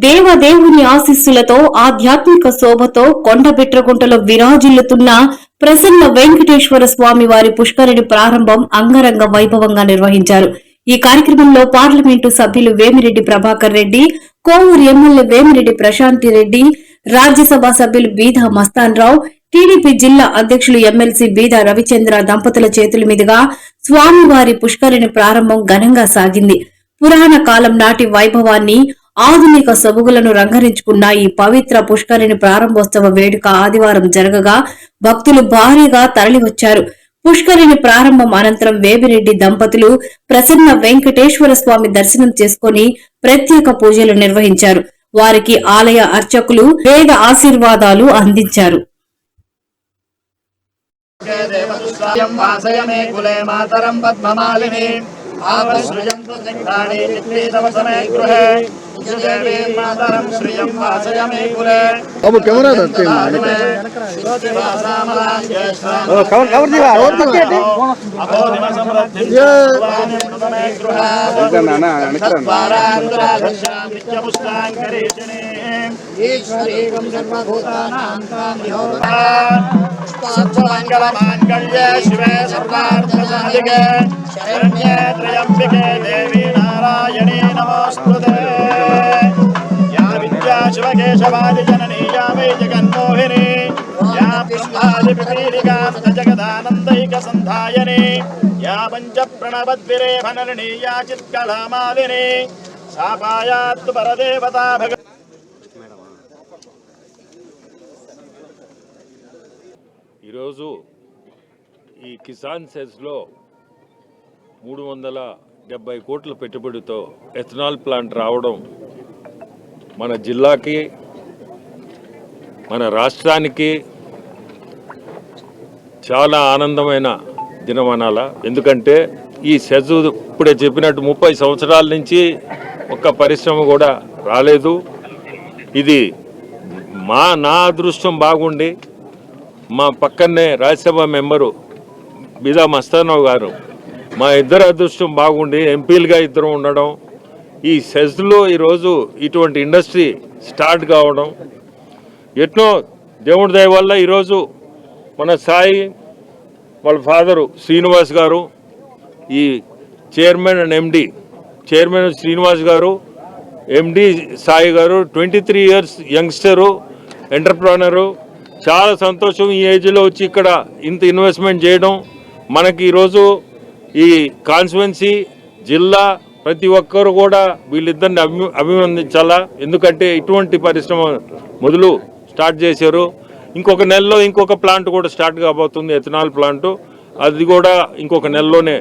దేవదేవుని ఆశీస్సులతో ఆధ్యాత్మిక శోభతో కొండబిట్రగుంటలో విరాజిల్లుతున్న ప్రసన్న వెంకటేశ్వర స్వామి వారి పుష్కరిణి ప్రారంభం అంగరంగ వైభవంగా నిర్వహించారు. ఈ కార్యక్రమంలో పార్లమెంటు సభ్యులు వేమిరెడ్డి ప్రభాకర్ రెడ్డి, కోవూరు ఎమ్మెల్యే వేమిరెడ్డి ప్రశాంతి రెడ్డి, రాజ్యసభ సభ్యులు బీదా మస్తాన్ రావు, టీడీపీ జిల్లా అధ్యక్షులు ఎమ్మెల్సీ బీదా రవిచంద్ర దంపతుల చేతుల మీదుగా స్వామివారి పుష్కరిణి ప్రారంభం ఘనంగా సాగింది. పురాణ కాలం నాటి వైభవాన్ని, ఆధునిక సొబగులను రంగరించుకున్న ఈ పవిత్ర పుష్కరిణి ప్రారంభోత్సవ వేడుక ఆదివారం జరగగా భక్తులు భారీగా తరలివచ్చారు. పుష్కరిణి ప్రారంభం అనంతరం వేమిరెడ్డి దంపతులు ప్రసన్న వెంకటేశ్వర స్వామి దర్శనం చేసుకుని ప్రత్యేక పూజలు నిర్వహించారు. వారికి ఆలయ అర్చకులు వేద ఆశీర్వాదాలు అందించారు. ఆపశ్రయంతు సింగాని చిత్రీతవసమే గృహే జయదే మాతరం శ్రియం వాసయమే కులే अब कैमरा रखते हैं कवर कवर दिवा और तक अबोधिम समृद्धि वासमे गृह नाना तत्वारांतराधश्याम नित्यपुष्टांकरेशने ईश्वरीकं सर्वभूतानां कामयोगा सत्समंगलमांगल्ये शिवे सर्वार्थसाधिके शरण्ये त्र्यंबिके देवी नारायणी नमोस्तुते या विद्या शिवकेशवादि जननी या वै जगन्मोहिनी या ब्रह्मादि पिपीलिकां जगदानन्दैक सन्धायिनी या पञ्चप्रणवद्भिरे भनलिनी या चित्कलामालिनी सा पायात्तु परदेवता भग ఈరోజు ఈ కిసాన్ సెస్లో 370 కోట్ల పెట్టుబడితో ఎథనాల్ ప్లాంట్ రావడం మన జిల్లాకి, మన రాష్ట్రానికి చాలా ఆనందమైన దినమనాల. ఎందుకంటే ఈ సెజ్ ఇప్పుడే చెప్పినట్టు 30 సంవత్సరాల నుంచి ఒక్క పరిశ్రమ కూడా రాలేదు. ఇది నా అదృష్టం బాగుండి మా పక్కనే రాజ్యసభ మెంబరు బీదా మస్తానరావు గారు, మా ఇద్దరు అదృష్టం బాగుండి ఎంపీలుగా ఇద్దరు ఉండడం, ఈ సెజ్లో ఈరోజు ఇటువంటి ఇండస్ట్రీ స్టార్ట్ కావడం ఎట్నో దేవుడి దయ వల్ల ఈరోజు మన సాయి వాళ్ళ ఫాదరు శ్రీనివాస్ గారు, ఈ chairman and MD, chairman Srinivas గారు, ఎండి సాయి గారు 23 ఇయర్స్ యంగ్స్టరు, ఎంటర్ప్రెనరు. చాలా సంతోషం ఈ ఏజ్లో వచ్చి ఇక్కడ ఇంత ఇన్వెస్ట్మెంట్ చేయడం. మనకి ఈరోజు ఈ కాన్స్టిట్యుయెన్సీ జిల్లా ప్రతి ఒక్కరు కూడా వీళ్ళిద్దరిని అభినందించాలా. ఎందుకంటే ఇటువంటి పరిశ్రమ మొదలు స్టార్ట్ చేశారు. ఇంకొక నెలలో ఇంకొక ప్లాంట్ కూడా స్టార్ట్ కాబోతుంది, ఎథనాల్ ప్లాంటు. అది కూడా ఇంకొక నెలలోనే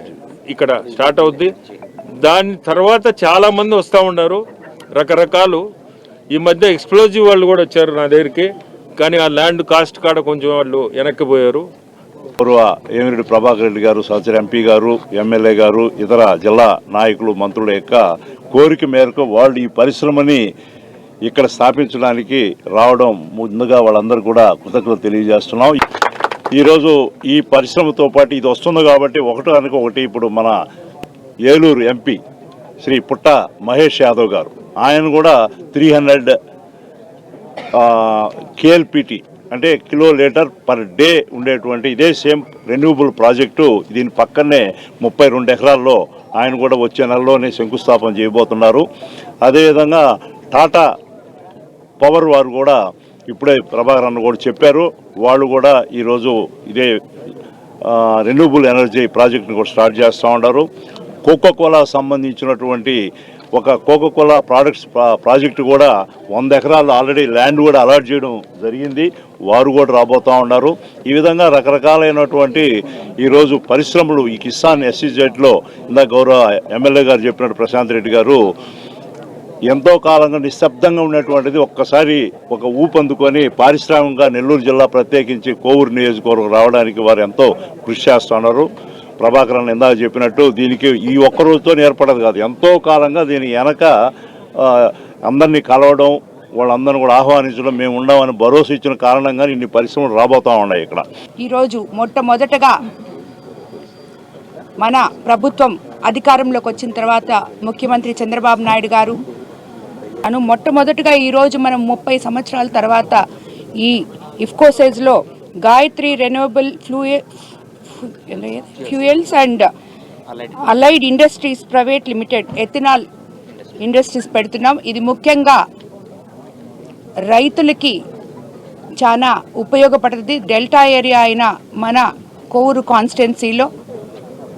ఇక్కడ స్టార్ట్ అవుద్ది. దాని తర్వాత చాలామంది వస్తూ ఉన్నారు రకరకాలు. ఈ మధ్య ఎక్స్ప్లోజివ్ వాళ్ళు కూడా వచ్చారు నా దగ్గరికి, కానీ ఆ ల్యాండ్ కాస్ట్ కాడ కొంచెం వాళ్ళు వెనక్కిపోయారు. వేమిరెడ్డి ప్రభాకర్ రెడ్డి గారు, సహచర ఎంపీ గారు, ఎమ్మెల్యే గారు, ఇతర జిల్లా నాయకులు, మంత్రుల యొక్క కోరిక మేరకు వాళ్ళు ఈ పరిశ్రమని ఇక్కడ స్థాపించడానికి రావడం ముందుగా వాళ్ళందరూ కూడా కృతజ్ఞతలు తెలియజేస్తున్నాం. ఈరోజు ఈ పరిశ్రమతో పాటు ఇది వస్తుంది కాబట్టి ఒకటి ఇప్పుడు మన ఏలూరు ఎంపీ శ్రీ పుట్ట మహేష్ యాదవ్ గారు, ఆయన కూడా 300 KLPT అంటే కిలో లీటర్ పర్ డే ఉండేటువంటి ఇదే సేమ్ రెన్యూబుల్ ప్రాజెక్టు దీని పక్కనే 32 ఎకరాల్లో ఆయన కూడా వచ్చే నెలలోనే శంకుస్థాపన చేయబోతున్నారు. అదేవిధంగా టాటా పవర్ వారు కూడా ఇప్పుడే ప్రభాకర్ అన్న కూడా చెప్పారు, వాళ్ళు కూడా ఈరోజు ఇదే రెన్యూబుల్ ఎనర్జీ ప్రాజెక్టును కూడా స్టార్ట్ చేస్తూ ఉన్నారు. కోకోకోలా సంబంధించినటువంటి ఒక కోకోకోలా ప్రాడక్ట్స్ ప్రాజెక్టు కూడా 100 ఎకరాలు ఆల్రెడీ ల్యాండ్ కూడా అలాట్ చేయడం జరిగింది, వారు కూడా రాబోతూ ఉన్నారు. ఈ విధంగా రకరకాలైనటువంటి ఈరోజు పరిశ్రమలు ఈ కిసాన్ SEZలో ఇందాక గౌరవ ఎమ్మెల్యే గారు చెప్పినట్టు ప్రశాంత్ రెడ్డి గారు ఎంతో కాలంగా నిశ్శబ్దంగా ఉన్నటువంటిది ఒక్కసారి ఒక ఊపందుకొని పారిశ్రామికంగా నెల్లూరు జిల్లా ప్రత్యేకించి కోవూరు నియోజకవర్గం రావడానికి వారు ఎంతో కృషి చేస్తున్నారు. ప్రభాకర్ అన్న ఇందాక చెప్పినట్టు దీనికి ఈ ఒక్క రోజుతో ఏర్పడదు కాదు, ఎంతో కాలంగా దీని వెనక అందరినీ కలవడం, వాళ్ళందరినీ కూడా ఆహ్వానించడం, మేము ఉండమని భరోసా ఇచ్చిన కారణంగా ఇన్ని పరిశ్రమలు రాబోతూ ఉన్నాయి. ఇక్కడ ఈరోజు మొట్టమొదటగా మన ప్రభుత్వం అధికారంలోకి వచ్చిన తర్వాత ముఖ్యమంత్రి చంద్రబాబు నాయుడు గారు మొట్టమొదటిగా ఈరోజు మనం 30 సంవత్సరాల తర్వాత ఈ ఇఫ్కో సెజ్లో Gayatri Renewable Fuels and Allied Industries Private Limited ethanol industries పెడుతున్నాం. ఇది ముఖ్యంగా రైతులకి చాలా ఉపయోగపడుతుంది. డెల్టా ఏరియా అయిన మన కోవూరు కాన్స్టిట్యున్సీలో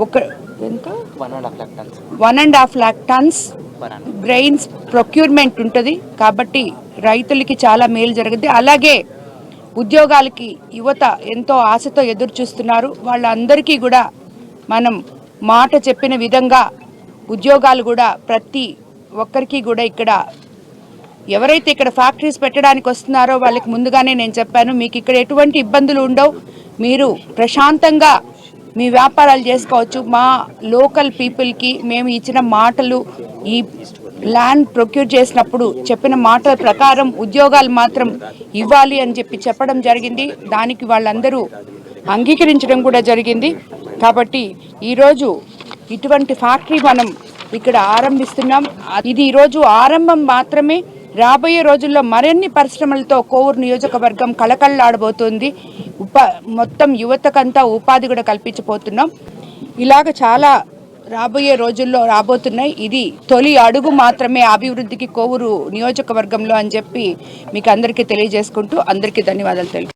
ఒక 1.5 lakh tons గ్రెయిన్స్ ప్రొక్యూర్మెంట్ ఉంటుంది. కాబట్టి రైతులకి చాలా మేలు జరుగుతుంది. అలాగే ఉద్యోగాలకి యువత ఎంతో ఆశతో ఎదురు చూస్తున్నారు. వాళ్ళందరికీ కూడా మనం మాట చెప్పిన విధంగా ఉద్యోగాలు కూడా ప్రతి ఒక్కరికి కూడా ఇక్కడ ఎవరైతే ఇక్కడ ఫ్యాక్టరీస్ పెట్టడానికి వస్తున్నారో వాళ్ళకి ముందుగానే నేను చెప్పాను, మీకు ఇక్కడ ఎటువంటి ఇబ్బందులు ఉండవు, మీరు ప్రశాంతంగా మీ వ్యాపారాలు చేసుకోవచ్చు. మా లోకల్ పీపుల్కి మేము ఇచ్చిన మాటలు, ఈ ల్యాండ్ ప్రొక్యూర్ చేసినప్పుడు చెప్పిన మాటల ప్రకారం ఉద్యోగాలు మాత్రం ఇవ్వాలి అని చెప్పడం జరిగింది. దానికి వాళ్ళందరూ అంగీకరించడం కూడా జరిగింది. కాబట్టి ఈరోజు ఇటువంటి ఫ్యాక్టరీ మనం ఇక్కడ ఆరంభిస్తున్నాం. ఇది ఈరోజు ఆరంభం మాత్రమే. రాబోయే రోజుల్లో మరిన్ని పరిశ్రమలతో కోవూరు నియోజకవర్గం కళకళలాడబోతుంది. మొత్తం యువతకంతా ఉపాధి కూడా కల్పించబోతున్నాం. ఇలాగ చాలా రాబోయే రోజుల్లో రాబోతున్నాయి. ఇది తొలి అడుగు మాత్రమే అభివృద్ధికి కోవూరు నియోజకవర్గంలో అని చెప్పి మీకు అందరికీ తెలియజేసుకుంటూ అందరికీ ధన్యవాదాలు తెలుపు.